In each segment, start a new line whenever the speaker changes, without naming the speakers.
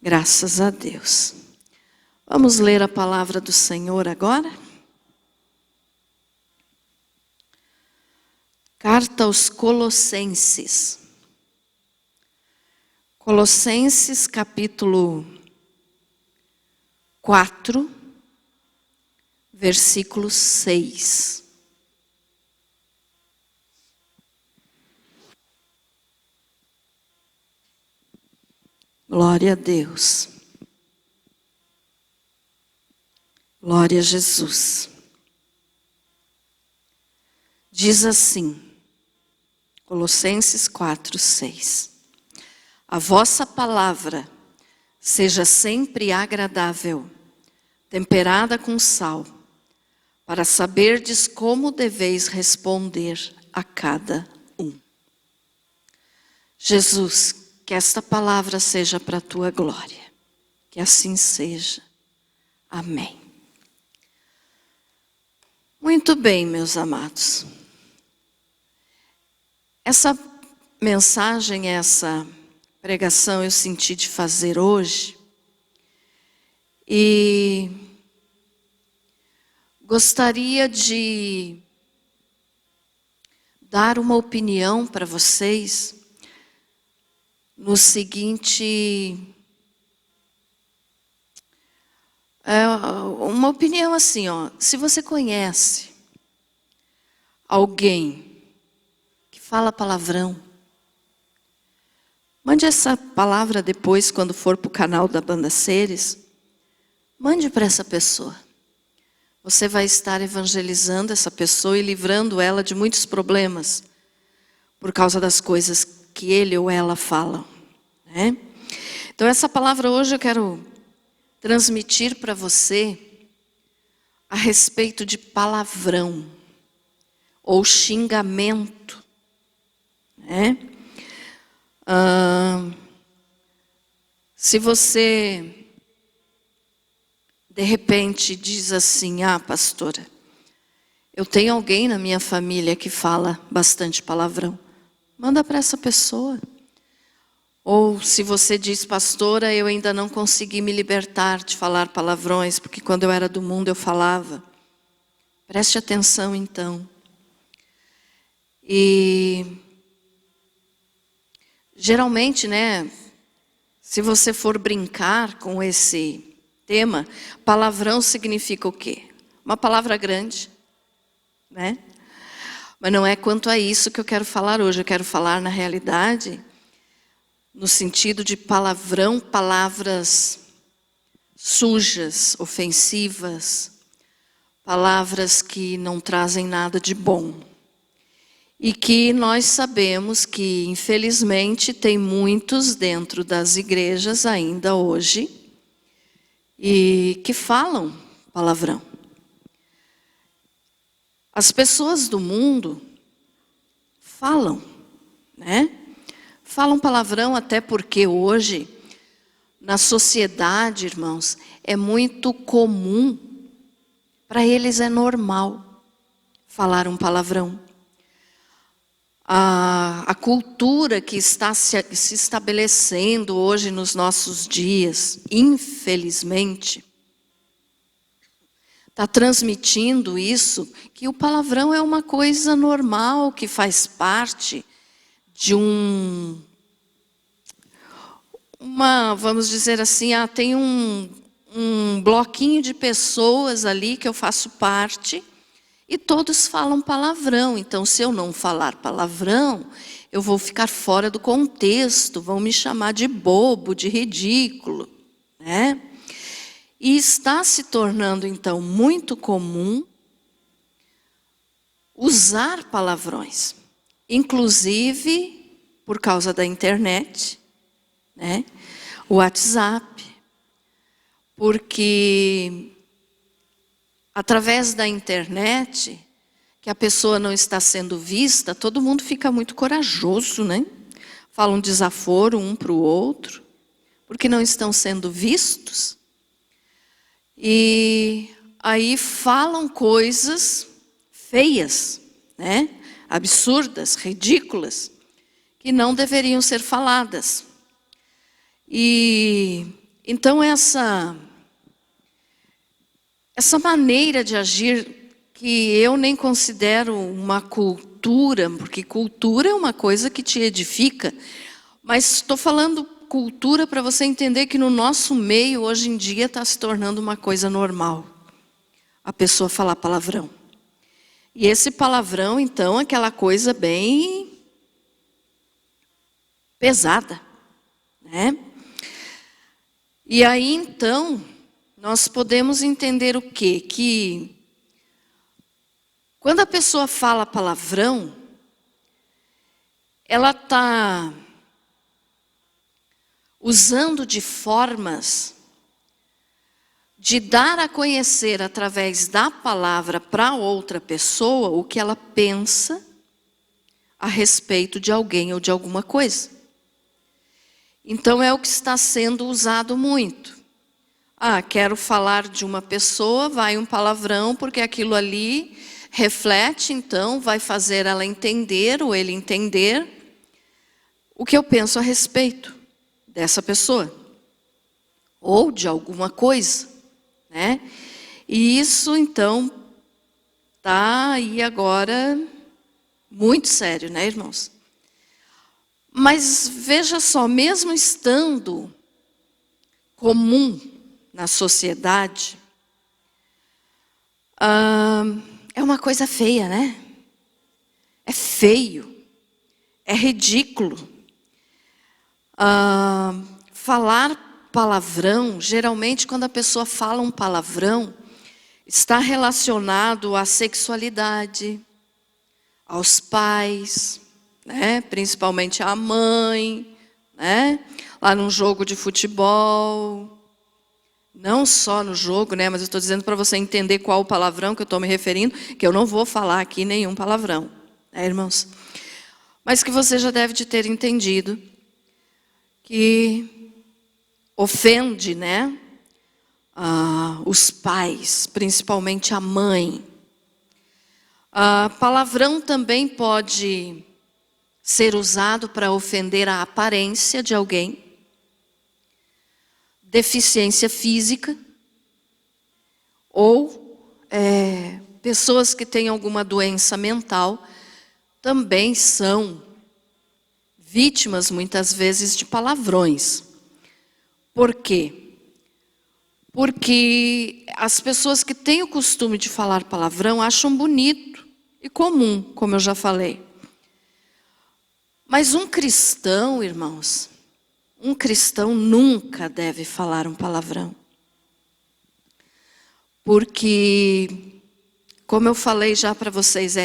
Graças a Deus. Vamos ler a palavra do Senhor agora? Carta aos Colossenses. Colossenses capítulo 4, versículo 6. Glória a Deus. Glória a Jesus. Diz assim, Colossenses 4, 6. A vossa palavra seja sempre agradável, temperada com sal, para saberdes como deveis responder a cada um. Jesus, que esta palavra seja para a tua glória. Que assim seja. Amém. Muito bem, meus amados. Essa mensagem, essa pregação eu senti de fazer hoje. E gostaria de dar uma opinião para vocês no seguinte, uma opinião assim, se você conhece alguém que fala palavrão, mande essa palavra depois, quando for para o canal da Banda Seres, mande para essa pessoa. Você vai estar evangelizando essa pessoa e livrando ela de muitos problemas, por causa das coisas que ele ou ela falam, né? Então essa palavra hoje eu quero transmitir para você a respeito de palavrão ou xingamento, né? Se você de repente diz assim, pastora, eu tenho alguém na minha família que fala bastante palavrão, manda para essa pessoa. Ou se você diz, pastora, eu ainda não consegui me libertar de falar palavrões, porque quando eu era do mundo eu falava. Preste atenção então. E geralmente, né, se você for brincar com esse tema, palavrão significa o quê? Uma palavra grande, né? Mas não é quanto a isso que eu quero falar hoje. Eu quero falar, na realidade, no sentido de palavrão, palavras sujas, ofensivas, palavras que não trazem nada de bom. E que nós sabemos que, infelizmente, tem muitos dentro das igrejas ainda hoje e que falam palavrão. As pessoas do mundo falam, né? Falam palavrão até porque hoje, na sociedade, irmãos, é muito comum, para eles é normal falar um palavrão. A cultura que está se estabelecendo hoje nos nossos dias, infelizmente, está transmitindo isso, que o palavrão é uma coisa normal, que faz parte de vamos dizer assim, tem um bloquinho de pessoas ali que eu faço parte e todos falam palavrão. Então, se eu não falar palavrão, eu vou ficar fora do contexto, vão me chamar de bobo, de ridículo, né? E está se tornando, então, muito comum usar palavrões. Inclusive, por causa da internet, né? O WhatsApp. Porque, através da internet, que a pessoa não está sendo vista, todo mundo fica muito corajoso, né? Fala um desaforo um para o outro, porque não estão sendo vistos. E aí falam coisas feias, né? Absurdas, ridículas, que não deveriam ser faladas. E Então essa maneira de agir, que eu nem considero uma cultura, porque cultura é uma coisa que te edifica, mas estou falando cultura para você entender que no nosso meio, hoje em dia, está se tornando uma coisa normal. A pessoa falar palavrão. E esse palavrão, então, é aquela coisa bem pesada, né? E aí, então, nós podemos entender o quê? Que quando a pessoa fala palavrão, ela está usando de formas de dar a conhecer através da palavra para outra pessoa o que ela pensa a respeito de alguém ou de alguma coisa. Então é o que está sendo usado muito. Quero falar de uma pessoa, vai um palavrão, porque aquilo ali reflete, então, vai fazer ela entender ou ele entender o que eu penso a respeito dessa pessoa ou de alguma coisa, né? E isso, então, está aí agora muito sério, né, irmãos? Mas veja só, mesmo estando comum na sociedade, é uma coisa feia, né? É feio, é ridículo. Falar palavrão, geralmente quando a pessoa fala um palavrão, está relacionado à sexualidade, aos pais, né? Principalmente à mãe, né? Lá num jogo de futebol. Não só no jogo, né? Mas eu estou dizendo para você entender qual o palavrão que eu estou me referindo, que eu não vou falar aqui nenhum palavrão, né, irmãos? Mas que você já deve de ter entendido que ofende, né? Os pais, principalmente a mãe. Palavrão também pode ser usado para ofender a aparência de alguém, deficiência física, ou pessoas que têm alguma doença mental também são vítimas, muitas vezes, de palavrões. Por quê? Porque as pessoas que têm o costume de falar palavrão acham bonito e comum, como eu já falei. Mas um cristão, irmãos, um cristão nunca deve falar um palavrão. Porque, como eu falei já para vocês,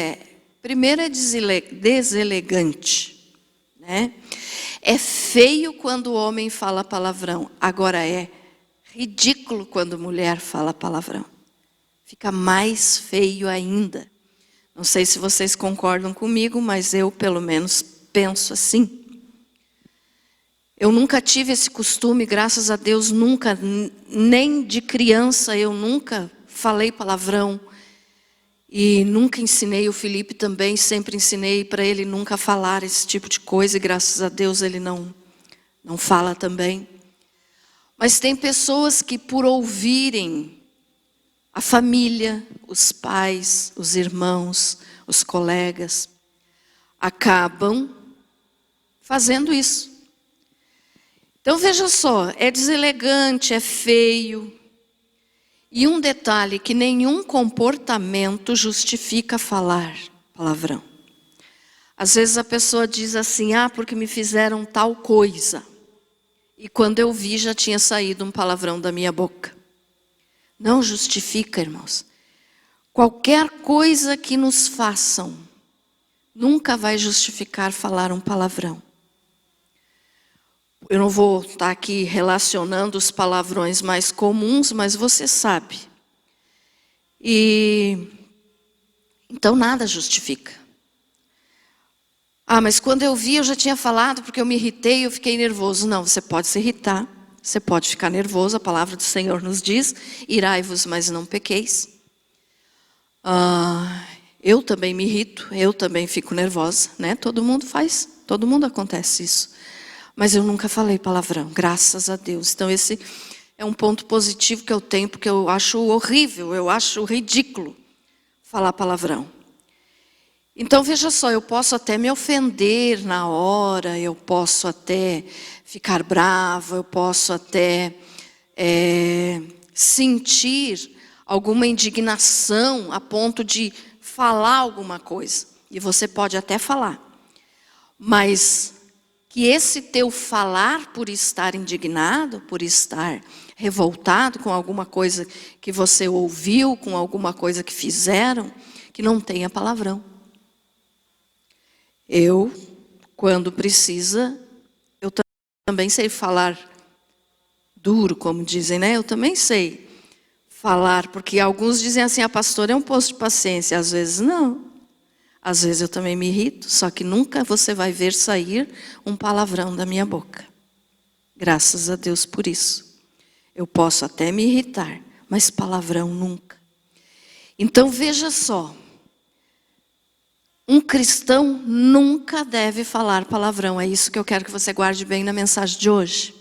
primeiro é deselegante, né? É feio quando o homem fala palavrão. Agora é ridículo quando mulher fala palavrão. Fica mais feio ainda. Não sei se vocês concordam comigo, mas eu pelo menos penso assim. Eu nunca tive esse costume, graças a Deus, nunca, nem de criança, eu nunca falei palavrão. E nunca ensinei o Felipe também, sempre ensinei para ele nunca falar esse tipo de coisa, e graças a Deus ele não fala também. Mas tem pessoas que por ouvirem a família, os pais, os irmãos, os colegas, acabam fazendo isso. Então veja só, é deselegante, é feio. E um detalhe, que nenhum comportamento justifica falar palavrão. Às vezes a pessoa diz assim, porque me fizeram tal coisa. E quando eu vi, já tinha saído um palavrão da minha boca. Não justifica, irmãos. Qualquer coisa que nos façam, nunca vai justificar falar um palavrão. Eu não vou estar aqui relacionando os palavrões mais comuns, mas você sabe. Então nada justifica. Mas quando eu vi, eu já tinha falado, porque eu me irritei, eu fiquei nervoso. Não, você pode se irritar, você pode ficar nervoso. A palavra do Senhor nos diz, irai-vos, mas não pequeis. Eu também me irrito, eu também fico nervosa, né? Todo mundo acontece isso. Mas eu nunca falei palavrão, graças a Deus. Então esse é um ponto positivo que eu tenho, porque eu acho horrível, eu acho ridículo falar palavrão. Então veja só, eu posso até me ofender na hora, eu posso até ficar brava, eu posso até sentir alguma indignação a ponto de falar alguma coisa. E você pode até falar. Mas que esse teu falar por estar indignado, por estar revoltado com alguma coisa que você ouviu, com alguma coisa que fizeram, que não tenha palavrão. Eu, quando precisa, eu também sei falar duro, como dizem, né? Eu também sei falar, porque alguns dizem assim, a pastora é um poço de paciência, às vezes não. Às vezes eu também me irrito, só que nunca você vai ver sair um palavrão da minha boca. Graças a Deus por isso. Eu posso até me irritar, mas palavrão nunca. Então veja só, um cristão nunca deve falar palavrão. É isso que eu quero que você guarde bem na mensagem de hoje.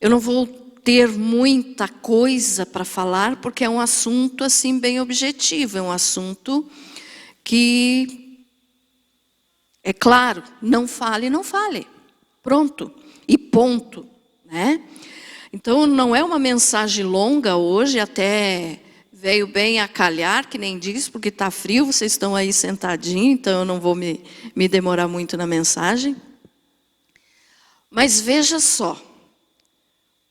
Eu não vou ter muita coisa para falar, porque é um assunto assim bem objetivo, é um assunto que, é claro, não fale, não fale. Pronto. E ponto. Né? Então, não é uma mensagem longa hoje, até veio bem a calhar, que nem diz, porque está frio, vocês estão aí sentadinhos, então eu não vou me demorar muito na mensagem. Mas veja só,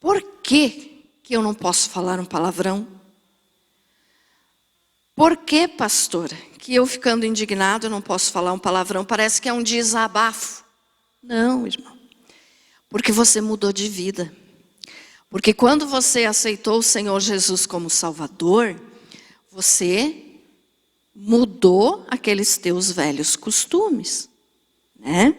por que eu não posso falar um palavrão? Por que, pastora, que eu ficando indignado eu não posso falar um palavrão? Parece que é um desabafo. Não, irmão. Porque você mudou de vida. Porque quando você aceitou o Senhor Jesus como Salvador, você mudou aqueles teus velhos costumes, né?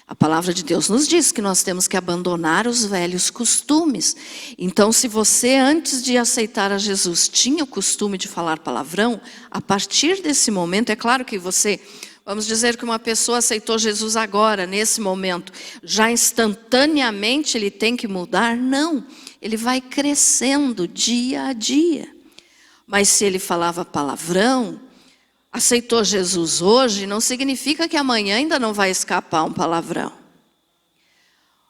A palavra de Deus nos diz que nós temos que abandonar os velhos costumes. Então, se você, antes de aceitar a Jesus, tinha o costume de falar palavrão, a partir desse momento, é claro que você, vamos dizer que uma pessoa aceitou Jesus agora, nesse momento, já instantaneamente ele tem que mudar? Não, ele vai crescendo dia a dia. Mas se ele falava palavrão, aceitou Jesus hoje, não significa que amanhã ainda não vai escapar um palavrão.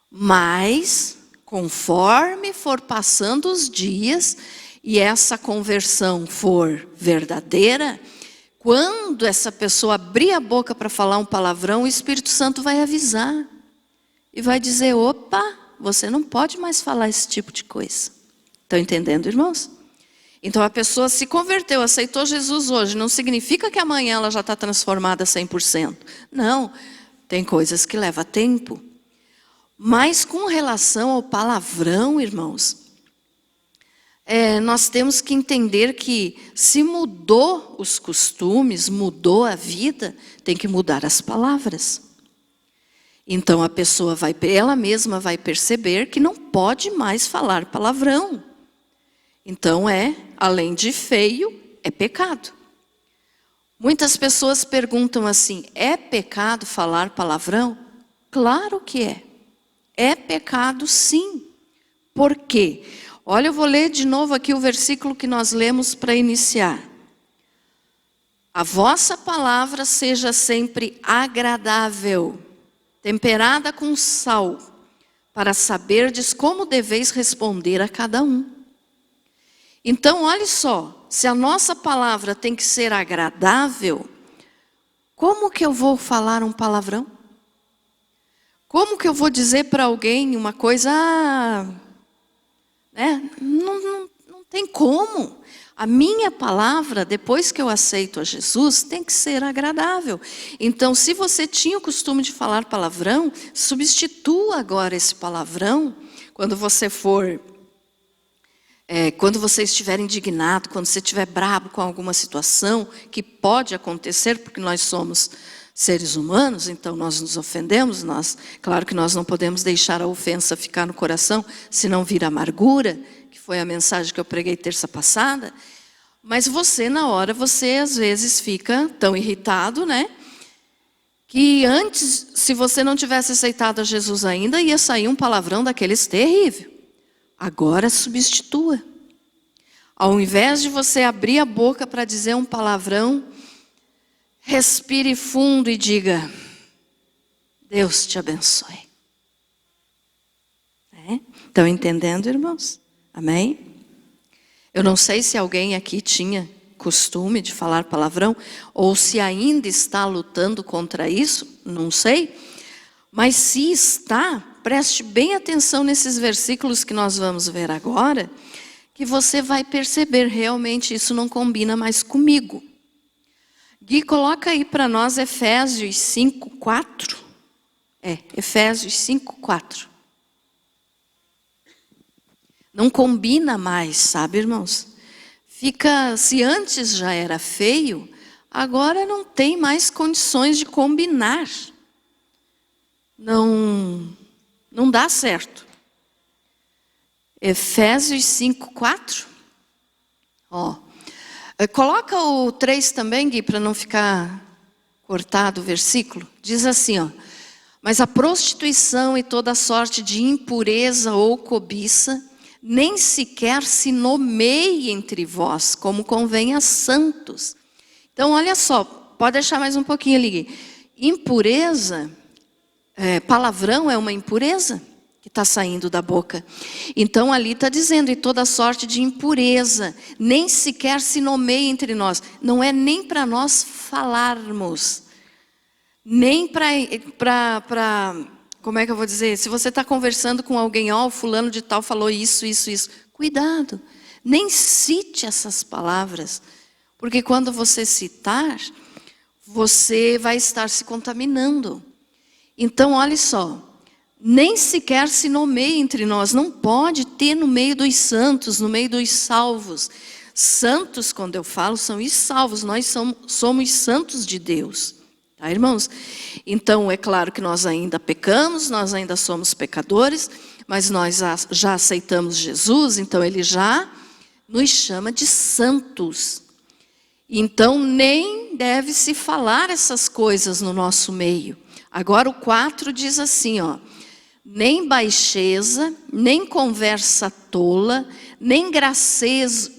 Mas, conforme for passando os dias, e essa conversão for verdadeira, quando essa pessoa abrir a boca para falar um palavrão, o Espírito Santo vai avisar. E vai dizer, opa, você não pode mais falar esse tipo de coisa. Estão entendendo, irmãos? Então a pessoa se converteu, aceitou Jesus hoje, não significa que amanhã ela já está transformada 100%. Não, tem coisas que levam tempo. Mas com relação ao palavrão, irmãos, nós temos que entender que se mudou os costumes, mudou a vida, tem que mudar as palavras. Então a pessoa ela mesma vai perceber que não pode mais falar palavrão. Então além de feio, é pecado. Muitas pessoas perguntam assim, é pecado falar palavrão? Claro que é. É pecado sim. Por quê? Olha, eu vou ler de novo aqui o versículo que nós lemos para iniciar. A vossa palavra seja sempre agradável, temperada com sal, para saberdes como deveis responder a cada um. Então, olha só, se a nossa palavra tem que ser agradável, como que eu vou falar um palavrão? Como que eu vou dizer para alguém uma coisa, não tem como. A minha palavra, depois que eu aceito a Jesus, tem que ser agradável. Então, se você tinha o costume de falar palavrão, substitua agora esse palavrão, quando você estiver indignado, quando você estiver bravo com alguma situação, que pode acontecer, porque nós somos seres humanos, então nós nos ofendemos, claro que nós não podemos deixar a ofensa ficar no coração, senão vira amargura, que foi a mensagem que eu preguei terça passada, mas você na hora, você às vezes fica tão irritado, né? que antes, se você não tivesse aceitado a Jesus ainda, ia sair um palavrão daqueles terrível. Agora substitua. Ao invés de você abrir a boca para dizer um palavrão, respire fundo e diga: Deus te abençoe. Estão entendendo, irmãos? Amém? Eu não sei se alguém aqui tinha costume de falar palavrão, ou se ainda está lutando contra isso, não sei. Mas se está, preste bem atenção nesses versículos que nós vamos ver agora, que você vai perceber, realmente isso não combina mais comigo. Gui, coloca aí para nós Efésios 5:4. Efésios 5:4. Não combina mais, sabe, irmãos? Se antes já era feio, agora não tem mais condições de combinar. Não dá certo. Efésios 5:4. Coloca o 3 também, Gui, para não ficar cortado o versículo. Diz assim, mas a prostituição e toda sorte de impureza ou cobiça nem sequer se nomeie entre vós, como convém a santos. Então, olha só, pode deixar mais um pouquinho ali. Impureza, palavrão é uma impureza que está saindo da boca. Então, ali está dizendo, e toda sorte de impureza, nem sequer se nomeie entre nós. Não é nem para nós falarmos, nem para como é que eu vou dizer? Se você está conversando com alguém, o fulano de tal falou isso. Cuidado, nem cite essas palavras. Porque quando você citar, você vai estar se contaminando. Então, olha só, nem sequer se nomeie entre nós. Não pode ter no meio dos santos, no meio dos salvos. Santos, quando eu falo, são os salvos. Nós somos santos de Deus. Tá, irmãos? Então, é claro que nós ainda pecamos, nós ainda somos pecadores, mas nós já aceitamos Jesus, então Ele já nos chama de santos. Então, nem deve se falar essas coisas no nosso meio. Agora, o 4 diz assim, nem baixeza, nem conversa tola, nem gracejos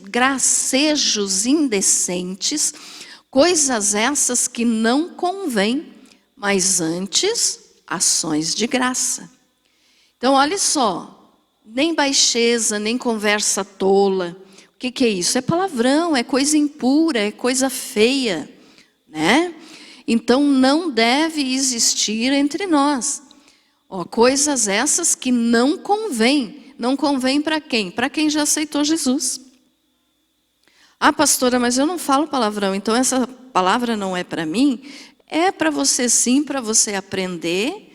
indecentes, coisas essas que não convêm, mas antes, ações de graça. Então, olha só, nem baixeza, nem conversa tola. O que é isso? É palavrão, é coisa impura, é coisa feia, né? Então, não deve existir entre nós. Coisas essas que não convêm. Não convém para quem? Para quem já aceitou Jesus. Pastora, mas eu não falo palavrão, então essa palavra não é para mim. É para você sim, para você aprender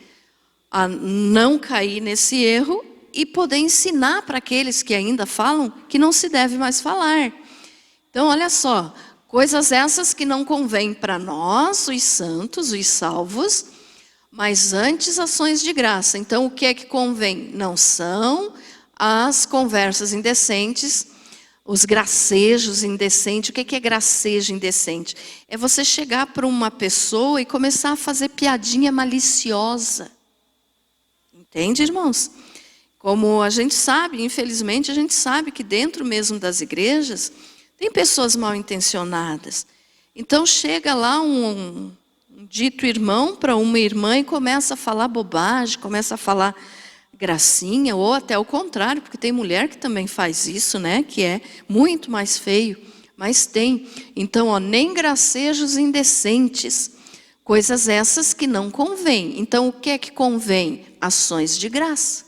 a não cair nesse erro e poder ensinar para aqueles que ainda falam que não se deve mais falar. Então, olha só, coisas essas que não convêm para nós, os santos, os salvos, mas antes ações de graça. Então, o que é que convém? Não são as conversas indecentes, os gracejos indecentes. O que é gracejo indecente? É você chegar para uma pessoa e começar a fazer piadinha maliciosa. Entende, irmãos? Como a gente sabe, infelizmente, a gente sabe que dentro mesmo das igrejas tem pessoas mal intencionadas. Então chega lá um dito irmão para uma irmã e começa a falar bobagem, começa a falar gracinha, ou até o contrário, porque tem mulher que também faz isso, né? Que é muito mais feio, mas tem. Então, nem gracejos indecentes, coisas essas que não convêm. Então, o que é que convém? Ações de graça.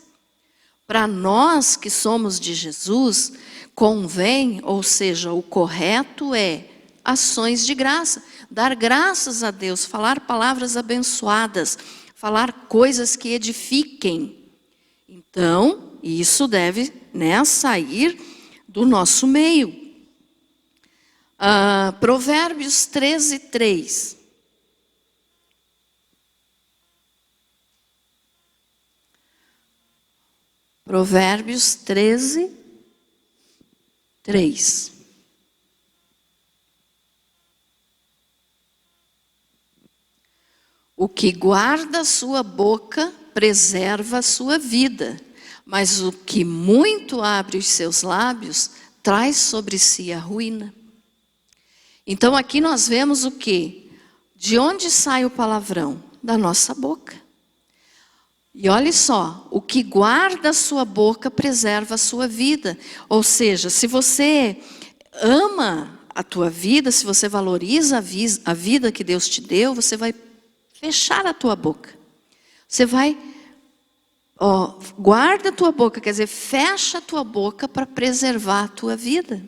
Para nós que somos de Jesus, convém, ou seja, o correto é ações de graça. Dar graças a Deus, falar palavras abençoadas, falar coisas que edifiquem. Então, isso deve sair do nosso meio. Provérbios 13:3. Provérbios 13:3. O que guarda a sua boca preserva a sua vida, mas o que muito abre os seus lábios traz sobre si a ruína. Então aqui nós vemos o quê? De onde sai o palavrão? Da nossa boca. E olha só, o que guarda a sua boca preserva a sua vida. Ou seja, se você ama a tua vida, se você valoriza a vida que Deus te deu, você vai fechar a tua boca. Você vai, guarda a tua boca, quer dizer, fecha a tua boca para preservar a tua vida.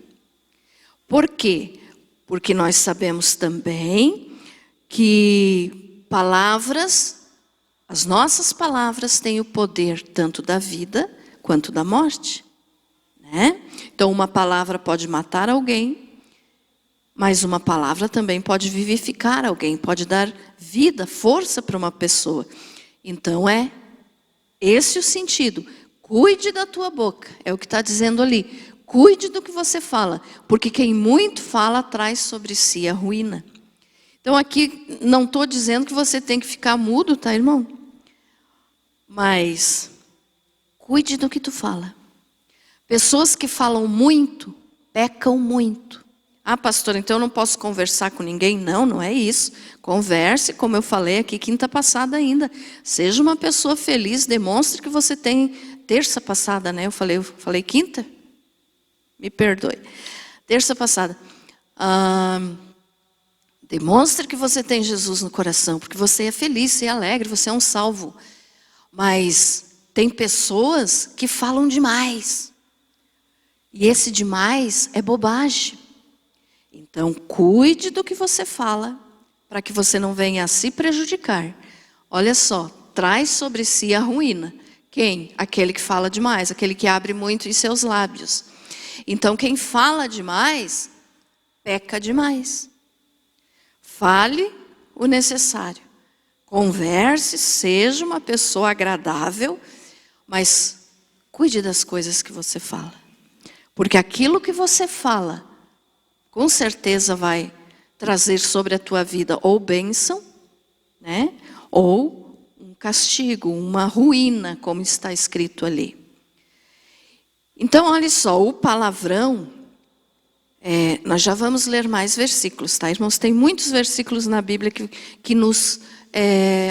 Por quê? Porque nós sabemos também que palavras, as nossas palavras têm o poder tanto da vida quanto da morte, né? Então uma palavra pode matar alguém, mas uma palavra também pode vivificar alguém, pode dar vida, força para uma pessoa. Então é esse o sentido. Cuide da tua boca, é o que está dizendo ali. Cuide do que você fala, porque quem muito fala traz sobre si a ruína. Então aqui não estou dizendo que você tem que ficar mudo, tá, irmão? Mas cuide do que tu fala. Pessoas que falam muito, pecam muito. Ah, pastor, então eu não posso conversar com ninguém? Não, não é isso. Converse, como eu falei aqui quinta passada ainda. Seja uma pessoa feliz, demonstre que você tem... Terça passada, né? Eu falei quinta? Me perdoe. Terça passada. Demonstre que você tem Jesus no coração, porque você é feliz, você é alegre, você é um salvo. Mas tem pessoas que falam demais. E esse demais é bobagem. Então, cuide do que você fala, para que você não venha a se prejudicar. Olha só, traz sobre si a ruína. Quem? Aquele que fala demais, aquele que abre muito os seus lábios. Então, quem fala demais, peca demais. Fale o necessário. Converse, seja uma pessoa agradável, mas cuide das coisas que você fala. Porque aquilo que você fala, com certeza vai trazer sobre a tua vida ou bênção, né? Ou um castigo, uma ruína, como está escrito ali. Então, olha só, o palavrão, nós já vamos ler mais versículos, tá, irmãos? Tem muitos versículos na Bíblia que nos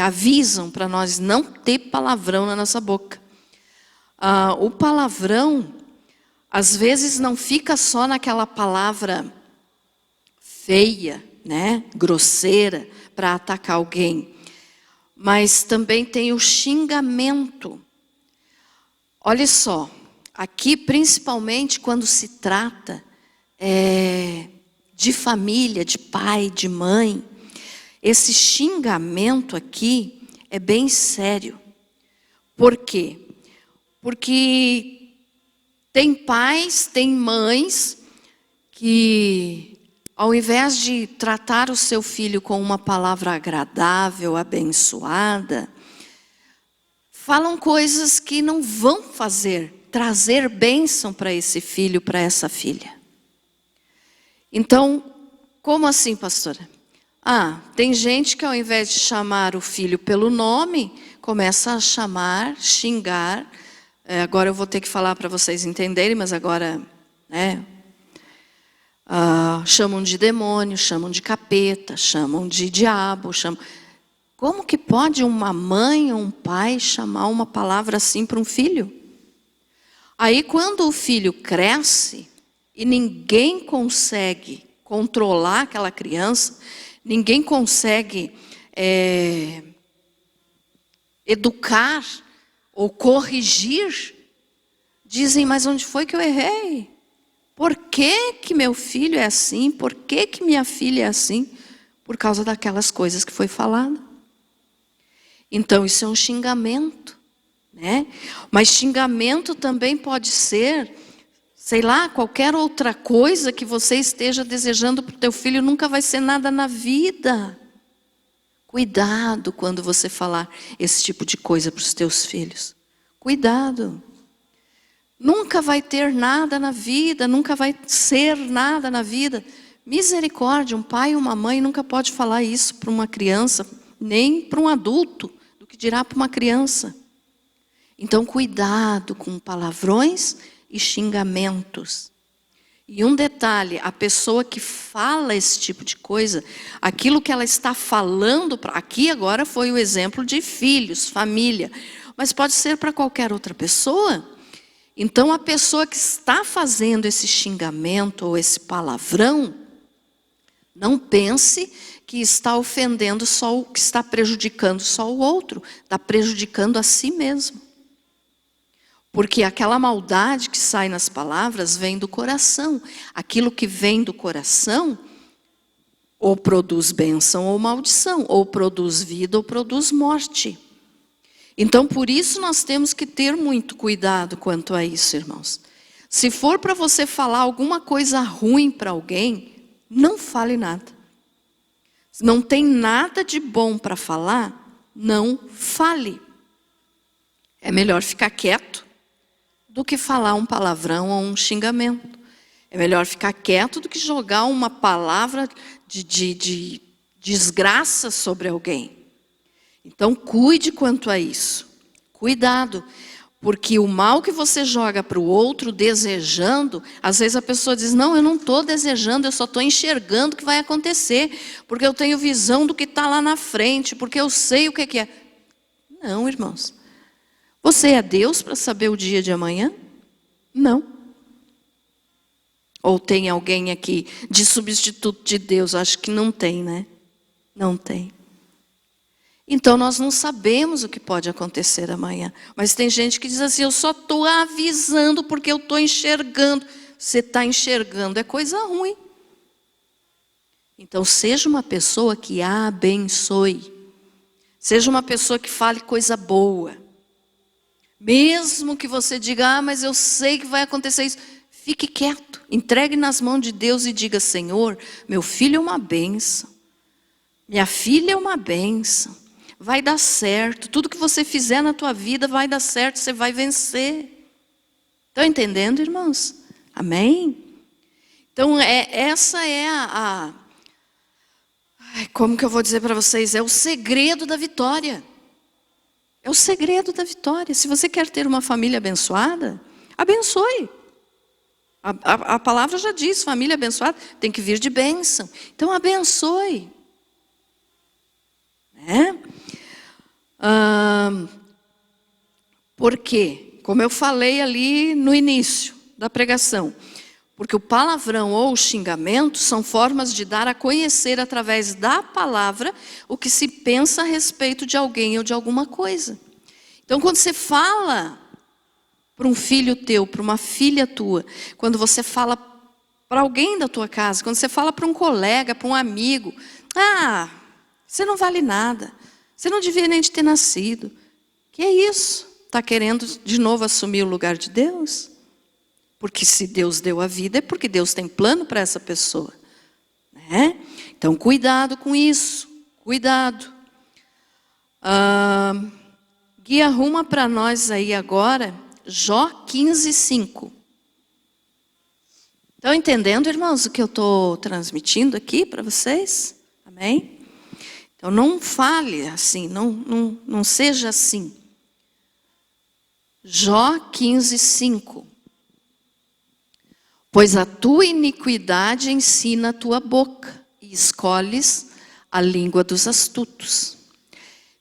avisam para nós não ter palavrão na nossa boca. O palavrão, às vezes, não fica só naquela palavra feia, né, grosseira, para atacar alguém. Mas também tem o xingamento. Olha só, aqui principalmente quando se trata de família, de pai, de mãe, esse xingamento aqui é bem sério. Por quê? Porque tem pais, tem mães que, ao invés de tratar o seu filho com uma palavra agradável, abençoada, falam coisas que não vão trazer bênção para esse filho, para essa filha. Então, como assim, pastora? Tem gente que ao invés de chamar o filho pelo nome, começa a chamar, xingar. Agora eu vou ter que falar para vocês entenderem, mas agora, chamam de demônio, chamam de capeta, chamam de diabo, Como que pode uma mãe ou um pai chamar uma palavra assim para um filho? Aí quando o filho cresce e ninguém consegue controlar aquela criança, ninguém consegue educar ou corrigir, dizem, mas onde foi que eu errei? Por que que meu filho é assim? Por que que minha filha é assim? Por causa daquelas coisas que foi falado. Então isso é um xingamento, né? Mas xingamento também pode ser, sei lá, qualquer outra coisa que você esteja desejando para o teu filho, nunca vai ser nada na vida. Cuidado quando você falar esse tipo de coisa para os teus filhos. Cuidado. Nunca vai ter nada na vida, nunca vai ser nada na vida. Misericórdia, um pai e uma mãe nunca pode falar isso para uma criança, nem para um adulto, do que dirá para uma criança. Então, cuidado com palavrões e xingamentos. E um detalhe, a pessoa que fala esse tipo de coisa, aquilo que ela está falando, aqui agora foi o exemplo de filhos, família, mas pode ser para qualquer outra pessoa. Então, a pessoa que está fazendo esse xingamento ou esse palavrão, não pense que está ofendendo só que está prejudicando só o outro, está prejudicando a si mesmo. Porque aquela maldade que sai nas palavras vem do coração. Aquilo que vem do coração, ou produz bênção ou maldição, ou produz vida ou produz morte. Então, por isso nós temos que ter muito cuidado quanto a isso, irmãos. Se for para você falar alguma coisa ruim para alguém, não fale nada. Se não tem nada de bom para falar, não fale. É melhor ficar quieto do que falar um palavrão ou um xingamento. É melhor ficar quieto do que jogar uma palavra de desgraça sobre alguém. Então, cuide quanto a isso. Cuidado, porque o mal que você joga para o outro desejando, às vezes a pessoa diz, não, eu não estou desejando, eu só estou enxergando o que vai acontecer, porque eu tenho visão do que está lá na frente, porque eu sei o que é. Não, irmãos. Você é Deus para saber o dia de amanhã? Não. Ou tem alguém aqui de substituto de Deus? Acho que não tem, né? Não tem. Então nós não sabemos o que pode acontecer amanhã. Mas tem gente que diz assim, eu só estou avisando porque eu estou enxergando. Você está enxergando, é coisa ruim. Então seja uma pessoa que abençoe. Seja uma pessoa que fale coisa boa. Mesmo que você diga, mas eu sei que vai acontecer isso. Fique quieto, entregue nas mãos de Deus e diga, Senhor, meu filho é uma bênção. Minha filha é uma bênção. Vai dar certo. Tudo que você fizer na tua vida vai dar certo, você vai vencer. Estão entendendo, irmãos? Amém? Então, essa é como que eu vou dizer para vocês? É o segredo da vitória. É o segredo da vitória. Se você quer ter uma família abençoada, abençoe. A palavra já diz, família abençoada tem que vir de bênção. Então abençoe. Por quê? Como eu falei ali no início da pregação. Porque o palavrão ou o xingamento são formas de dar a conhecer através da palavra o que se pensa a respeito de alguém ou de alguma coisa. Então, quando você fala para um filho teu, para uma filha tua, quando você fala para alguém da tua casa, quando você fala para um colega, para um amigo, você não vale nada, você não devia nem ter nascido. Que é isso? Está querendo de novo assumir o lugar de Deus? Porque se Deus deu a vida, é porque Deus tem plano para essa pessoa. Né? Então, cuidado com isso. Cuidado. Gui, arruma para nós aí agora, Jó 15:5. Estão entendendo, irmãos, o que eu estou transmitindo aqui para vocês? Amém? Então, não fale assim, não seja assim. Jó 15:5. Pois a tua iniquidade ensina a tua boca, e escolhes a língua dos astutos.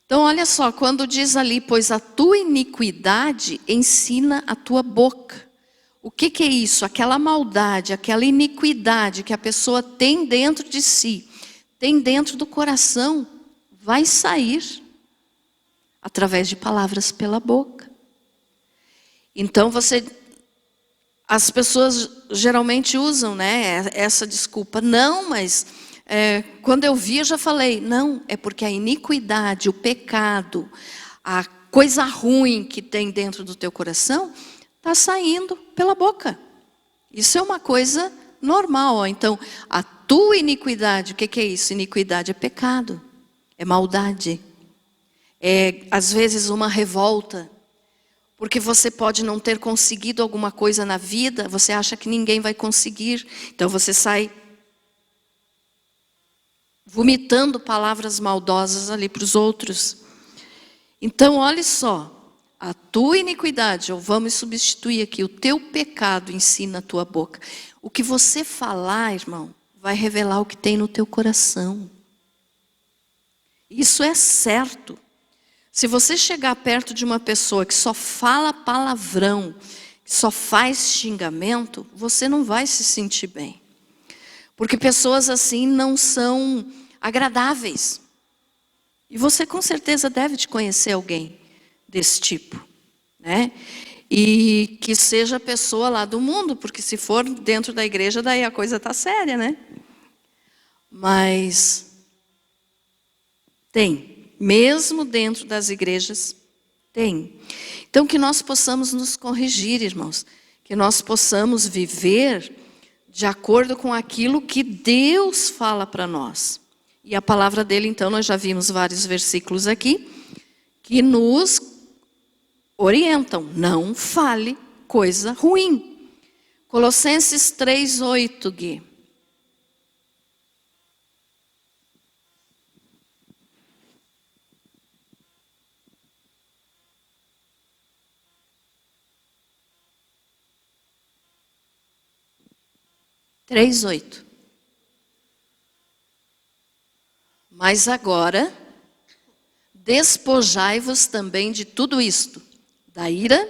Então, olha só, quando diz ali, pois a tua iniquidade ensina a tua boca. O que é isso? Aquela maldade, aquela iniquidade que a pessoa tem dentro de si, tem dentro do coração, vai sair através de palavras pela boca. Então, as pessoas geralmente usam, né, essa desculpa. Não, mas quando eu vi, eu já falei. Não, é porque a iniquidade, o pecado, a coisa ruim que tem dentro do teu coração, está saindo pela boca. Isso é uma coisa normal. Então, a tua iniquidade, o que é isso? Iniquidade é pecado, é maldade. É, às vezes, uma revolta. Porque você pode não ter conseguido alguma coisa na vida, você acha que ninguém vai conseguir. Então você sai vomitando palavras maldosas ali para os outros. Então, olha só, a tua iniquidade, ou vamos substituir aqui, o teu pecado ensina a tua boca. O que você falar, irmão, vai revelar o que tem no teu coração. Isso é certo. Se você chegar perto de uma pessoa que só fala palavrão, que só faz xingamento, você não vai se sentir bem. Porque pessoas assim não são agradáveis. E você com certeza deve de conhecer alguém desse tipo, né? E que seja pessoa lá do mundo, porque se for dentro da igreja, daí a coisa está séria, né? Mas tem, mesmo dentro das igrejas, tem. Então que nós possamos nos corrigir, irmãos, que nós possamos viver de acordo com aquilo que Deus fala para nós. E a palavra dele, então, nós já vimos vários versículos aqui, que nos orientam, não fale coisa ruim. Colossenses 3:8, Gui. Três, 8. Mas agora, despojai-vos também de tudo isto, da ira,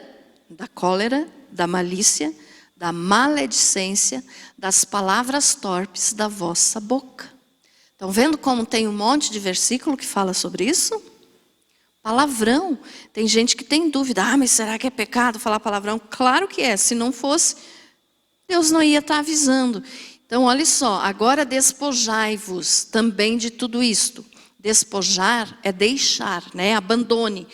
da cólera, da malícia, da maledicência, das palavras torpes da vossa boca. Estão vendo como tem um monte de versículo que fala sobre isso? Palavrão. Tem gente que tem dúvida. Ah, mas será que é pecado falar palavrão? Claro que é. Se não fosse, Deus não ia estar avisando. Então, olha só. Agora despojai-vos também de tudo isto. Despojar é deixar, né? Abandone.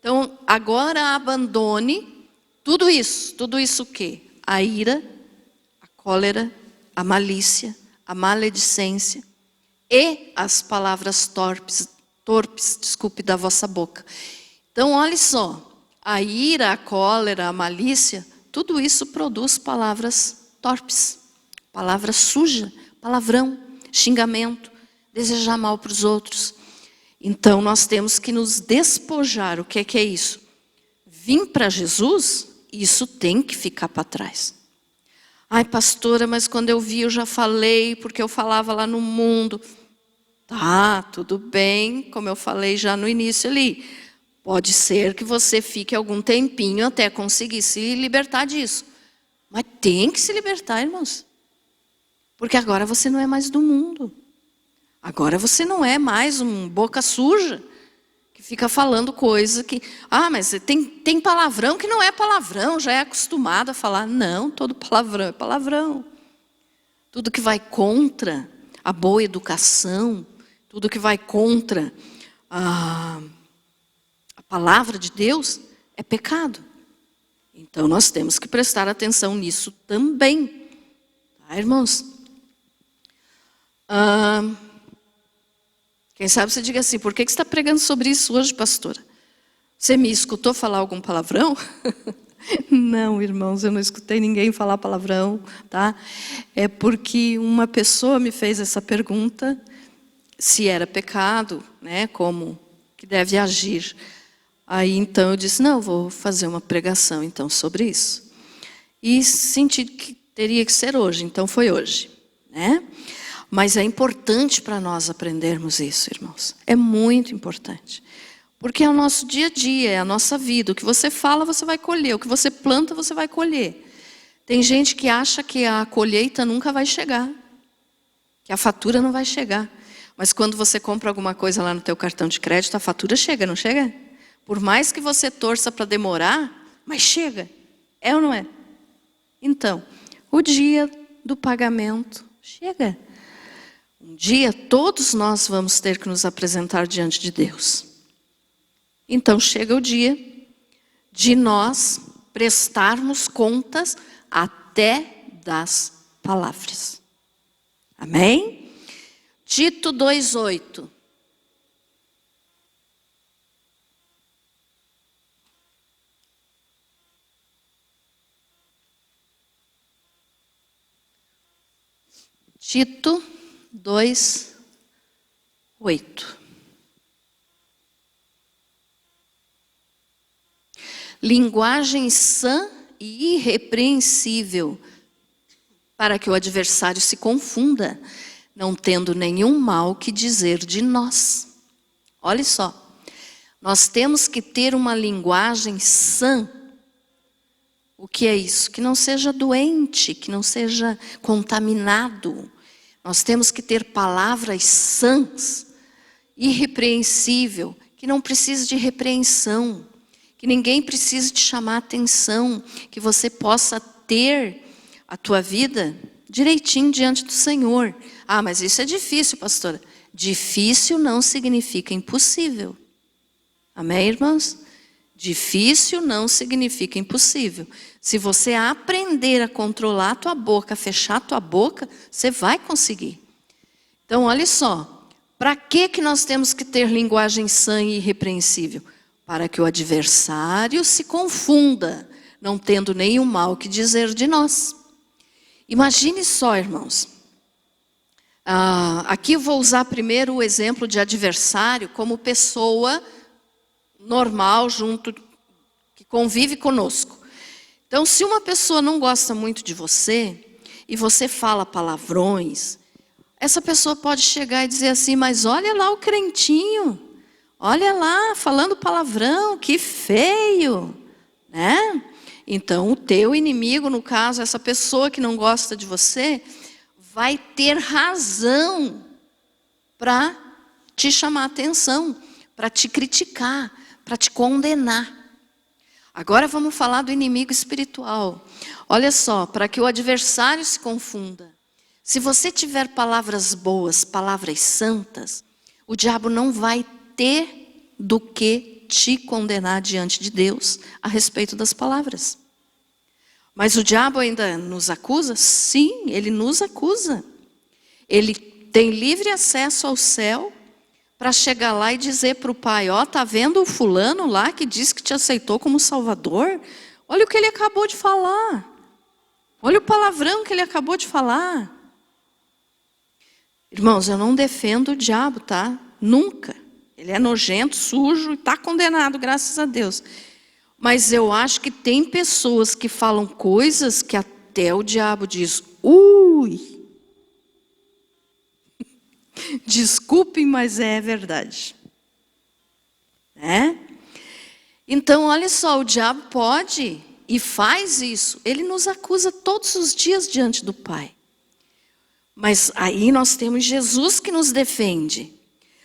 Então, agora abandone tudo isso. Tudo isso o quê? A ira, a cólera, a malícia, a maledicência e as palavras torpes, da vossa boca. Então, olha só, a ira, a cólera, a malícia, tudo isso produz palavras torpes, palavra suja, palavrão, xingamento, desejar mal para os outros. Então, nós temos que nos despojar. O que é isso? Vim para Jesus, isso tem que ficar para trás. Ai, pastora, mas quando eu vi, eu já falei, porque eu falava lá no mundo. Tá, tudo bem, como eu falei já no início ali. Pode ser que você fique algum tempinho até conseguir se libertar disso. Mas tem que se libertar, irmãos. Porque agora você não é mais do mundo. Agora você não é mais um boca suja, que fica falando coisa que... Ah, mas tem palavrão que não é palavrão, já é acostumado a falar. Não, todo palavrão é palavrão. Tudo que vai contra a boa educação, tudo que vai contra a palavra de Deus é pecado. Então nós temos que prestar atenção nisso também. Tá, irmãos? Quem sabe você diga assim, por que você está pregando sobre isso hoje, pastora? Você me escutou falar algum palavrão? Não, irmãos, eu não escutei ninguém falar palavrão, tá? É porque uma pessoa me fez essa pergunta, se era pecado, né, como que deve agir. Aí então eu disse, não, eu vou fazer uma pregação então sobre isso. E senti que teria que ser hoje, então foi hoje, né? Mas é importante para nós aprendermos isso, irmãos. É muito importante. Porque é o nosso dia a dia, é a nossa vida. O que você fala, você vai colher. O que você planta, você vai colher. Tem gente que acha que a colheita nunca vai chegar. Que a fatura não vai chegar. Mas quando você compra alguma coisa lá no teu cartão de crédito, a fatura chega, não chega? Por mais que você torça para demorar, mas chega. É ou não é? Então, o dia do pagamento chega. Um dia todos nós vamos ter que nos apresentar diante de Deus. Então chega o dia de nós prestarmos contas até das palavras. Amém? Tito 2:8. Tito 2, 8. Linguagem sã e irrepreensível, para que o adversário se confunda, não tendo nenhum mal que dizer de nós. Olha só, nós temos que ter uma linguagem sã. O que é isso? Que não seja doente, que não seja contaminado. Nós temos que ter palavras sãs, irrepreensível, que não precise de repreensão, que ninguém precise te chamar a atenção, que você possa ter a tua vida direitinho diante do Senhor. Ah, mas isso é difícil, pastora. Difícil não significa impossível. Amém, irmãos? Difícil não significa impossível. Se você aprender a controlar a tua boca, a fechar a tua boca, você vai conseguir. Então, olha só. Para que nós temos que ter linguagem sã e irrepreensível? Para que o adversário se confunda, não tendo nenhum mal que dizer de nós. Imagine só, irmãos. Aqui eu vou usar primeiro o exemplo de adversário como pessoa normal, que convive conosco. Então, se uma pessoa não gosta muito de você, e você fala palavrões, essa pessoa pode chegar e dizer assim, mas olha lá o crentinho, olha lá, falando palavrão, que feio, né? Então, o teu inimigo, no caso, essa pessoa que não gosta de você, vai ter razão para te chamar a atenção, para te criticar, para te condenar. Agora vamos falar do inimigo espiritual. Olha só, para que o adversário se confunda. Se você tiver palavras boas, palavras santas, o diabo não vai ter do que te condenar diante de Deus a respeito das palavras. Mas o diabo ainda nos acusa? Sim, ele nos acusa. Ele tem livre acesso ao céu para chegar lá e dizer para o pai, ó, tá vendo o fulano lá que disse que te aceitou como Salvador? Olha o que ele acabou de falar. Olha o palavrão que ele acabou de falar. Irmãos, eu não defendo o diabo, tá? Nunca. Ele é nojento, sujo e está condenado, graças a Deus. Mas eu acho que tem pessoas que falam coisas que até o diabo diz, ui. Desculpem, mas é verdade. Né? Então, olha só, o diabo pode e faz isso. Ele nos acusa todos os dias diante do Pai. Mas aí nós temos Jesus que nos defende.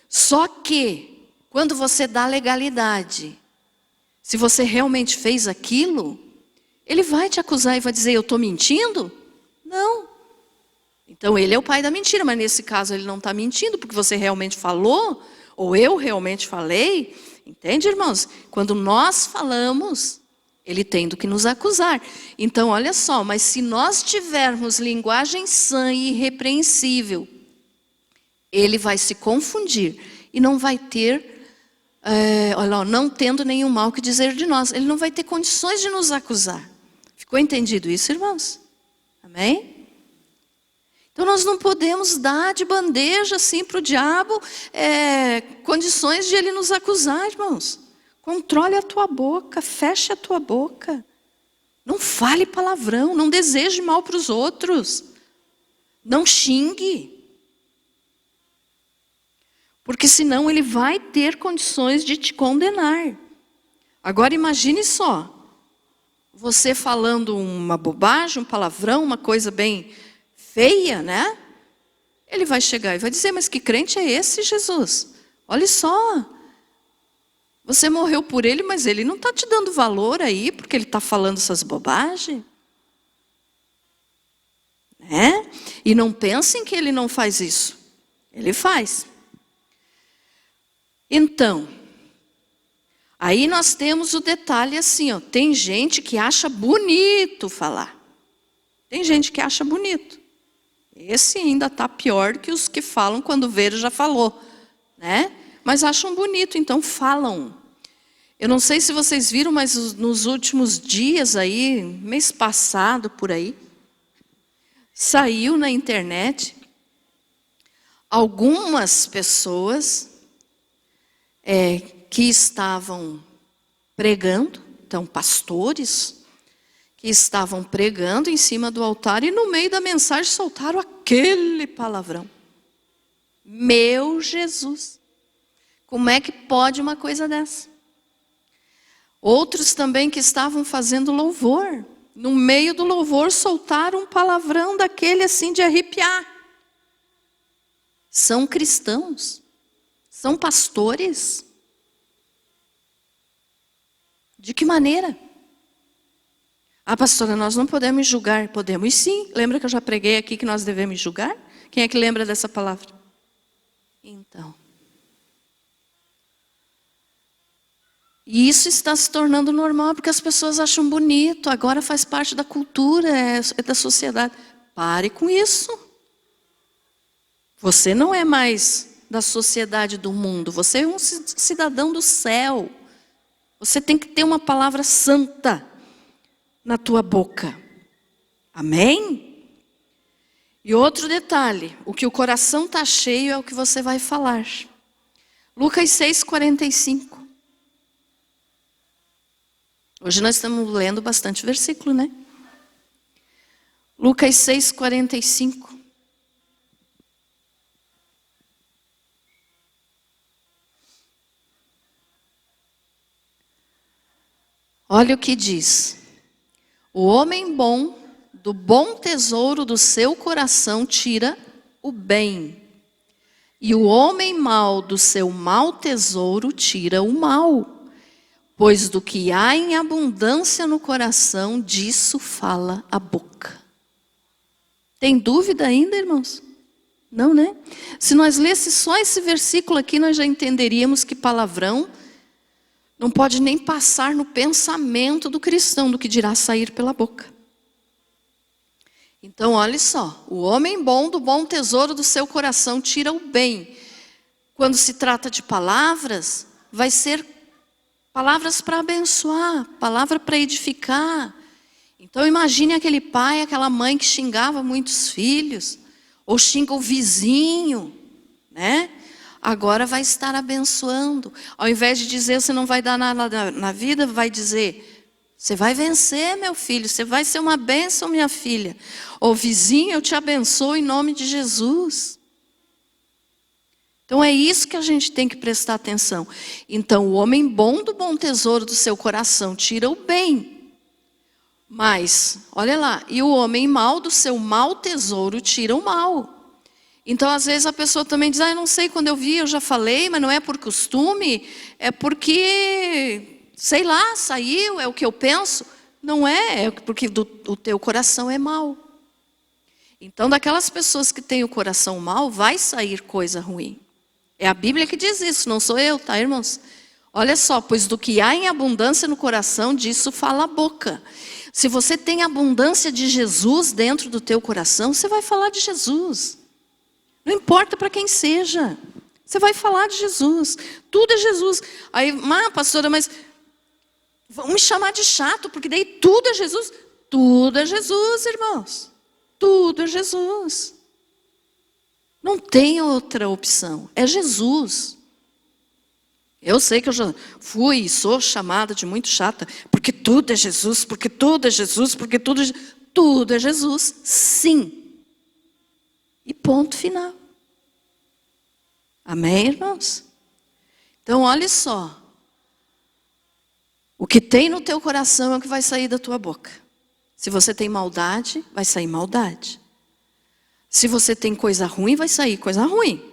Só que, quando você dá legalidade, se você realmente fez aquilo, ele vai te acusar e vai dizer, eu estou mentindo? Não. Então ele é o pai da mentira, mas nesse caso ele não está mentindo, porque você realmente falou, ou eu realmente falei. Entende, irmãos? Quando nós falamos, ele tem do que nos acusar. Então, olha só, mas se nós tivermos linguagem sã e irrepreensível, ele vai se confundir e não vai ter, olha, não tendo nenhum mal que dizer de nós. Ele não vai ter condições de nos acusar. Ficou entendido isso, irmãos? Amém? Então nós não podemos dar de bandeja assim para o diabo condições de ele nos acusar, irmãos. Controle a tua boca, feche a tua boca. Não fale palavrão, não deseje mal para os outros. Não xingue. Porque senão ele vai ter condições de te condenar. Agora imagine só. Você falando uma bobagem, um palavrão, uma coisa bem feia, né? Ele vai chegar e vai dizer, mas que crente é esse, Jesus? Olha só. Você morreu por ele, mas ele não está te dando valor aí, porque ele está falando essas bobagens. Né? E não pensem que ele não faz isso. Ele faz. Então, aí nós temos o detalhe assim, ó, tem gente que acha bonito falar. Tem gente que acha bonito. Esse ainda está pior que os que falam quando ver já falou, né? Mas acham bonito, então falam. Eu não sei se vocês viram, mas nos últimos dias aí, mês passado por aí, saiu na internet algumas pessoas que estavam pregando, então pastores, que estavam pregando em cima do altar e no meio da mensagem soltaram aquele palavrão. Meu Jesus! Como é que pode uma coisa dessa? Outros também que estavam fazendo louvor, no meio do louvor soltaram um palavrão daquele assim de arrepiar. São cristãos, são pastores. De que maneira? Ah, pastora, nós não podemos julgar. Podemos sim. Lembra que eu já preguei aqui que nós devemos julgar? Quem é que lembra dessa palavra? Então. E isso está se tornando normal porque as pessoas acham bonito. Agora faz parte da cultura, é da sociedade. Pare com isso. Você não é mais da sociedade do mundo. Você é um cidadão do céu. Você tem que ter uma palavra santa na tua boca. Amém? E outro detalhe, o que o coração está cheio é o que você vai falar. Lucas 6:45. Hoje nós estamos lendo bastante versículo, né? Lucas 6:45. Olha o que diz. O homem bom, do bom tesouro do seu coração, tira o bem. E o homem mau, do seu mau tesouro, tira o mal. Pois do que há em abundância no coração, disso fala a boca. Tem dúvida ainda, irmãos? Não, né? Se nós lêssemos só esse versículo aqui, nós já entenderíamos que palavrão não pode nem passar no pensamento do cristão, do que dirá sair pela boca. Então, olha só. O homem bom, do bom tesouro do seu coração, tira o bem. Quando se trata de palavras, vai ser palavras para abençoar, palavra para edificar. Então imagine aquele pai, aquela mãe que xingava muitos filhos, ou xinga o vizinho, né? Agora vai estar abençoando. Ao invés de dizer você não vai dar nada na vida, vai dizer, você vai vencer, meu filho, você vai ser uma bênção, minha filha. Ou vizinho, eu te abençoo em nome de Jesus. Então é isso que a gente tem que prestar atenção. Então o homem bom do bom tesouro do seu coração tira o bem. Mas, olha lá, e o homem mau do seu mau tesouro tira o mal. Então às vezes a pessoa também diz, eu não sei, quando eu vi eu já falei, mas não é por costume, é porque, sei lá, saiu, é o que eu penso. Não é porque o teu coração é mau. Então daquelas pessoas que têm o coração mau, vai sair coisa ruim. É a Bíblia que diz isso, não sou eu, tá, irmãos? Olha só, pois do que há em abundância no coração, disso fala a boca. Se você tem abundância de Jesus dentro do teu coração, você vai falar de Jesus. Não importa para quem seja, você vai falar de Jesus. Tudo é Jesus. Aí, pastora, mas vão me chamar de chato, porque daí tudo é Jesus. Tudo é Jesus, irmãos. Tudo é Jesus. Não tem outra opção, é Jesus. Eu sei que eu já fui e sou chamada de muito chata, porque tudo é Jesus, porque tudo é Jesus, porque tudo é Jesus, sim. E ponto final. Amém, irmãos? Então, olha só. O que tem no teu coração é o que vai sair da tua boca. Se você tem maldade, vai sair maldade. Se você tem coisa ruim, vai sair coisa ruim.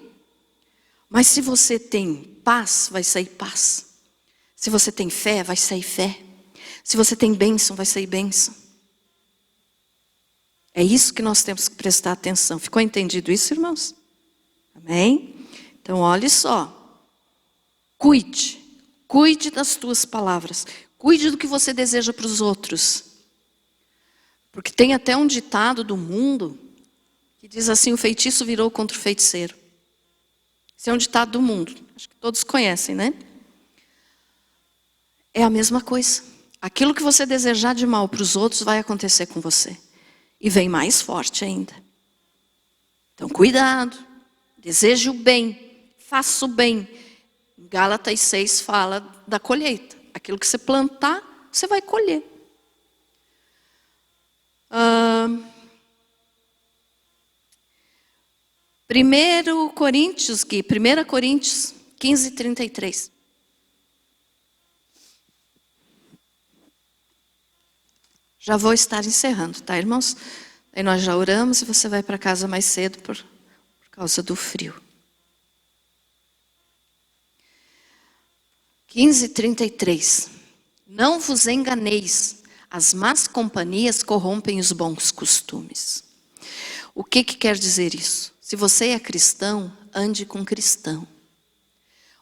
Mas se você tem paz, vai sair paz. Se você tem fé, vai sair fé. Se você tem bênção, vai sair bênção. É isso que nós temos que prestar atenção. Ficou entendido isso, irmãos? Amém? Então, olha só. Cuide das tuas palavras. Cuide do que você deseja para os outros. Porque tem até um ditado do mundo que diz assim, o feitiço virou contra o feiticeiro. Esse é um ditado do mundo. Acho que todos conhecem, né? É a mesma coisa. Aquilo que você desejar de mal para os outros vai acontecer com você. E vem mais forte ainda. Então, cuidado. Deseje o bem, faça o bem. Gálatas 6 fala da colheita. Aquilo que você plantar, você vai colher. 1 Coríntios 15, 33. Já vou estar encerrando, tá, irmãos? Aí nós já oramos e você vai para casa mais cedo por causa do frio. 15, 33. Não vos enganeis, as más companhias corrompem os bons costumes. O que quer dizer isso? Se você é cristão, ande com cristão.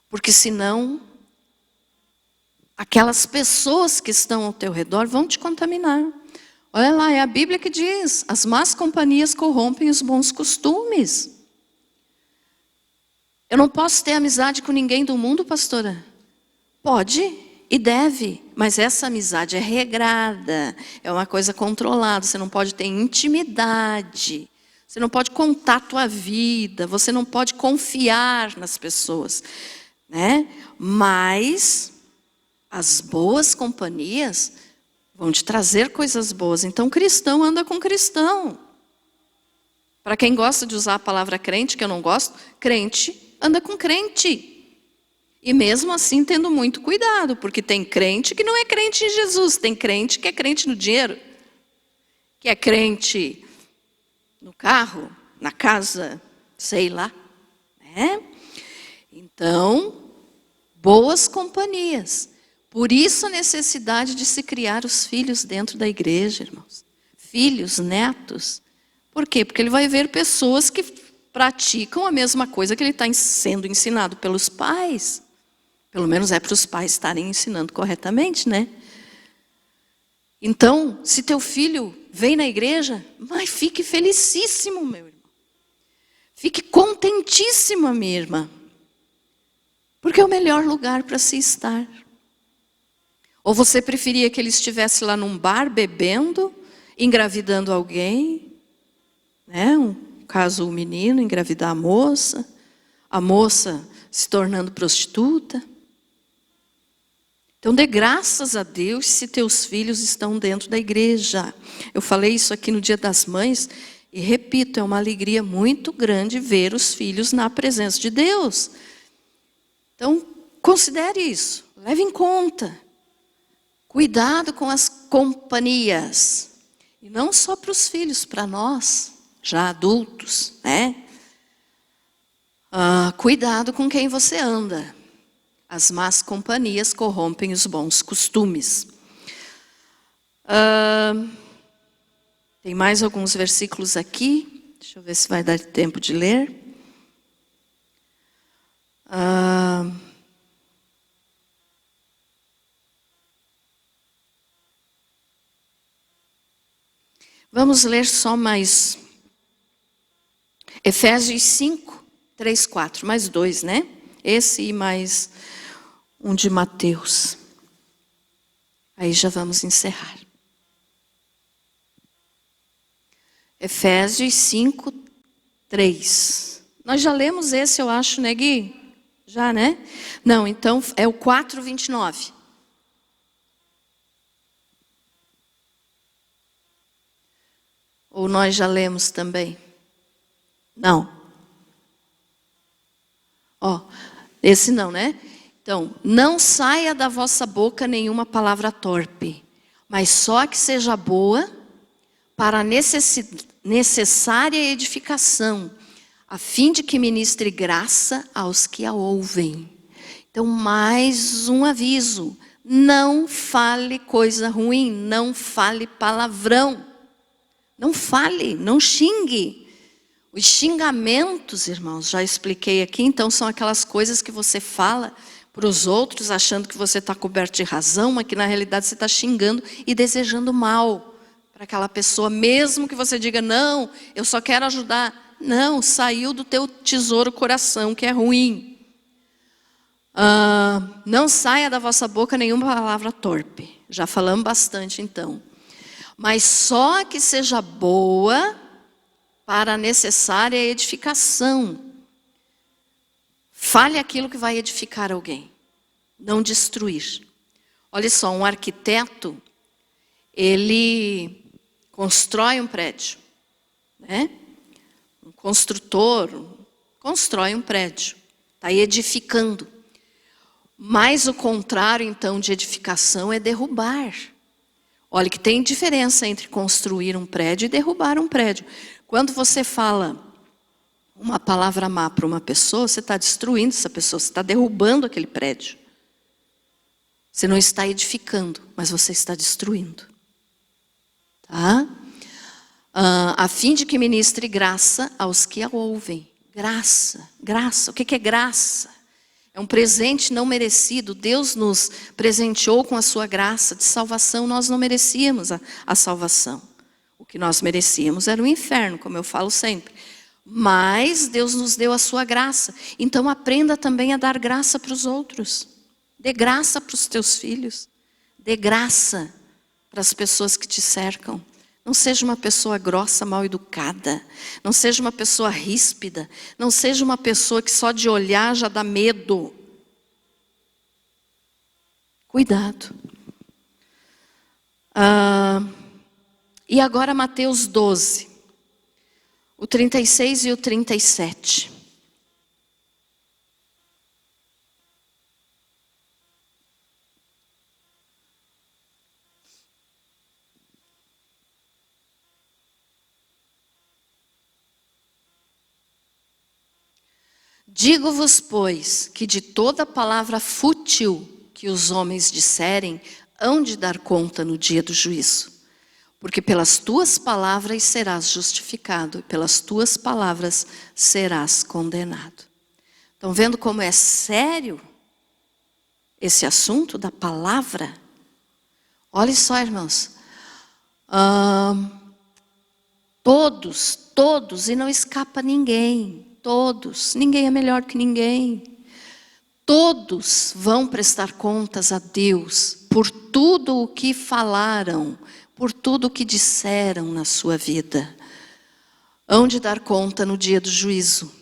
Porque senão, aquelas pessoas que estão ao teu redor vão te contaminar. Olha lá, é a Bíblia que diz, as más companhias corrompem os bons costumes. Eu não posso ter amizade com ninguém do mundo, pastora? Pode e deve, mas essa amizade é regrada, é uma coisa controlada, você não pode ter intimidade, você não pode contar a tua vida, você não pode confiar nas pessoas, né? Mas as boas companhias vão te trazer coisas boas. Então, cristão anda com cristão. Para quem gosta de usar a palavra crente, que eu não gosto, crente anda com crente. E mesmo assim tendo muito cuidado, porque tem crente que não é crente em Jesus, tem crente que é crente no dinheiro, que é crente no carro, na casa, sei lá, né? Então, boas companhias. Por isso a necessidade de se criar os filhos dentro da igreja, irmãos. Filhos, netos. Por quê? Porque ele vai ver pessoas que praticam a mesma coisa que ele está sendo ensinado pelos pais. Pelo menos é para os pais estarem ensinando corretamente, né? Então, se teu filho vem na igreja, mas fique felicíssimo, meu irmão. Fique contentíssimo, minha irmã. Porque é o melhor lugar para se estar. Ou você preferia que ele estivesse lá num bar bebendo, engravidando alguém, né? Um caso, o menino engravidar a moça se tornando prostituta. Então, dê graças a Deus se teus filhos estão dentro da igreja. Eu falei isso aqui no Dia das Mães e repito, é uma alegria muito grande ver os filhos na presença de Deus. Então, considere isso, leve em conta. Cuidado com as companhias. E não só para os filhos, para nós, já adultos, né? Cuidado com quem você anda. As más companhias corrompem os bons costumes. Tem mais alguns versículos aqui. Deixa eu ver se vai dar tempo de ler. Vamos ler só mais. Efésios 5, 3, 4. Mais 2, né? Esse e mais um de Mateus. Aí já vamos encerrar. Efésios 5, 3. Nós já lemos esse, eu acho, né, Gui? Já, né? Não, então é o 4, 29. Ou nós já lemos também? Não. Esse não, né? Então, não saia da vossa boca nenhuma palavra torpe, mas só que seja boa para a necessária edificação, a fim de que ministre graça aos que a ouvem. Então, mais um aviso, não fale coisa ruim, não fale palavrão, não fale, não xingue. Os xingamentos, irmãos, já expliquei aqui, então são aquelas coisas que você fala para os outros, achando que você está coberto de razão, mas que na realidade você está xingando e desejando mal para aquela pessoa, mesmo que você diga, não, eu só quero ajudar. Não, saiu do teu tesouro coração, que é ruim. Não saia da vossa boca nenhuma palavra torpe. Já falamos bastante então. Mas só que seja boa para a necessária edificação. Fale aquilo que vai edificar alguém, não destruir. Olha só, um arquiteto, ele constrói um prédio, né? Um construtor constrói um prédio, está edificando. Mas o contrário, então, de edificação é derrubar. Olha que tem diferença entre construir um prédio e derrubar um prédio. Quando você fala uma palavra má para uma pessoa, você está destruindo essa pessoa, você está derrubando aquele prédio. Você não está edificando, mas você está destruindo. Tá? A fim de que ministre graça aos que a ouvem. Graça, graça. O que é graça? É um presente não merecido. Deus nos presenteou com a sua graça de salvação. Nós não merecíamos a salvação. O que nós merecíamos era o inferno, como eu falo sempre. Mas Deus nos deu a sua graça. Então aprenda também a dar graça para os outros. Dê graça para os teus filhos. Dê graça para as pessoas que te cercam. Não seja uma pessoa grossa, mal educada. Não seja uma pessoa ríspida. Não seja uma pessoa que só de olhar já dá medo. Cuidado. E agora Mateus 12. O 36 e o 37. Digo-vos, pois, que de toda palavra fútil que os homens disserem, hão de dar conta no dia do juízo. Porque pelas tuas palavras serás justificado, e pelas tuas palavras serás condenado. Estão vendo como é sério esse assunto da palavra? Olha só, irmãos. Todos, e não escapa ninguém. Todos, ninguém é melhor que ninguém. Todos vão prestar contas a Deus por tudo o que falaram, por tudo o que disseram na sua vida. Hão de dar conta no dia do juízo.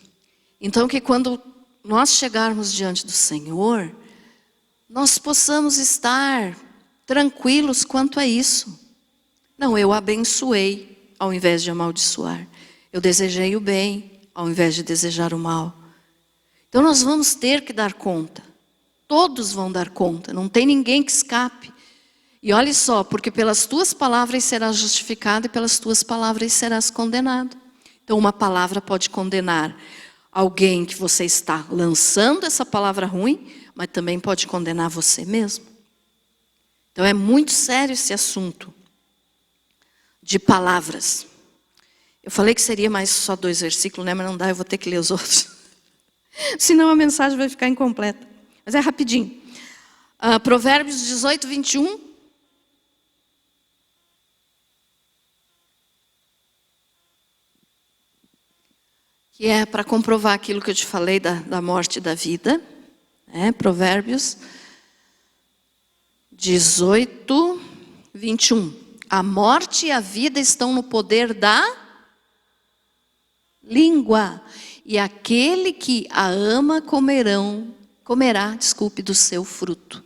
Então que quando nós chegarmos diante do Senhor, nós possamos estar tranquilos quanto a isso. Não, eu abençoei ao invés de amaldiçoar. Eu desejei o bem ao invés de desejar o mal. Então nós vamos ter que dar conta. Todos vão dar conta, não tem ninguém que escape. E olha só, porque pelas tuas palavras serás justificado e pelas tuas palavras serás condenado. Então uma palavra pode condenar alguém que você está lançando essa palavra ruim, mas também pode condenar você mesmo. Então é muito sério esse assunto de palavras. Eu falei que seria mais só 2 versículos, né? Mas não dá, eu vou ter que ler os outros. Senão a mensagem vai ficar incompleta. Mas é rapidinho. Provérbios 18, 21. Que é para comprovar aquilo que eu te falei da morte e da vida. Provérbios 18, 21. A morte e a vida estão no poder da língua, e aquele que a ama comerá do seu fruto.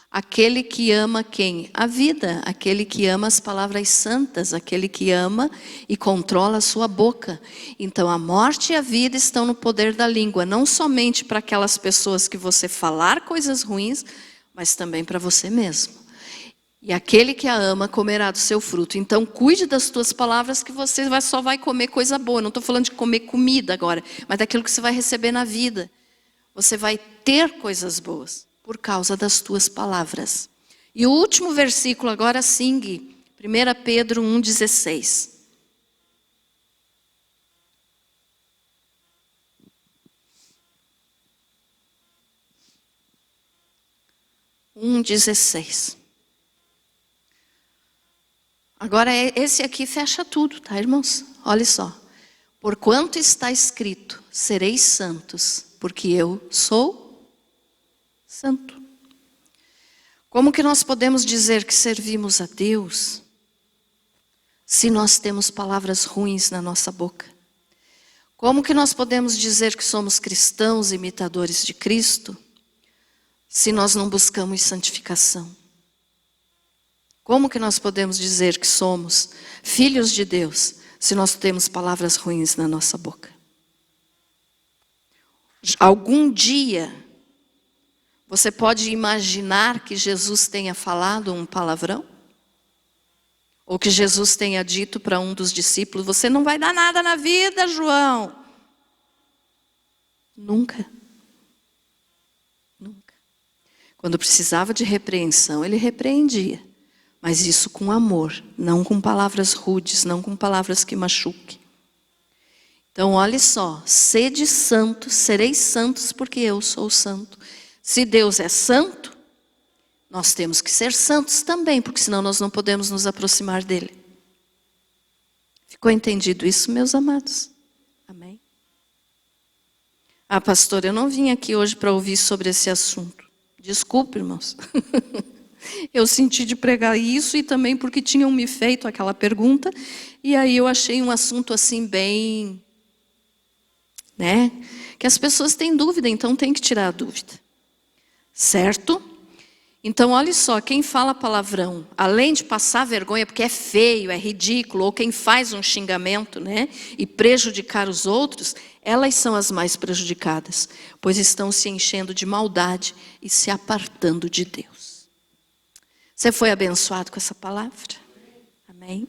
Aquele que ama quem? A vida, aquele que ama as palavras santas, aquele que ama e controla a sua boca. Então a morte e a vida estão no poder da língua, não somente para aquelas pessoas que você falar coisas ruins, mas também para você mesmo. E aquele que a ama comerá do seu fruto. Então cuide das tuas palavras, que você só vai comer coisa boa. Não estou falando de comer comida agora, mas daquilo que você vai receber na vida. Você vai ter coisas boas por causa das tuas palavras. E o último versículo agora, sim, 1 Pedro 1,16. 1,16. Agora, esse aqui fecha tudo, tá, irmãos? Olha só. Porquanto está escrito, sereis santos, porque eu sou santo. Como que nós podemos dizer que servimos a Deus se nós temos palavras ruins na nossa boca? Como que nós podemos dizer que somos cristãos imitadores de Cristo se nós não buscamos santificação? Como que nós podemos dizer que somos filhos de Deus se nós temos palavras ruins na nossa boca? Algum dia você pode imaginar que Jesus tenha falado um palavrão? Ou que Jesus tenha dito para um dos discípulos: você não vai dar nada na vida, João. Nunca. Nunca. Quando precisava de repreensão, ele repreendia. Mas isso com amor, não com palavras rudes, não com palavras que machuquem. Então, olhe só, sede santos, sereis santos porque eu sou santo. Se Deus é santo, nós temos que ser santos também, porque senão nós não podemos nos aproximar dele. Ficou entendido isso, meus amados? Amém? Ah, pastor, eu não vim aqui hoje para ouvir sobre esse assunto. Desculpe, irmãos. Eu senti de pregar isso e também porque tinham me feito aquela pergunta. E aí eu achei um assunto assim bem... né? Que as pessoas têm dúvida, então tem que tirar a dúvida. Certo? Então, olha só, quem fala palavrão, além de passar vergonha porque é feio, é ridículo, ou quem faz um xingamento, né, e prejudicar os outros, elas são as mais prejudicadas, pois estão se enchendo de maldade e se apartando de Deus. Você foi abençoado com essa palavra? Amém?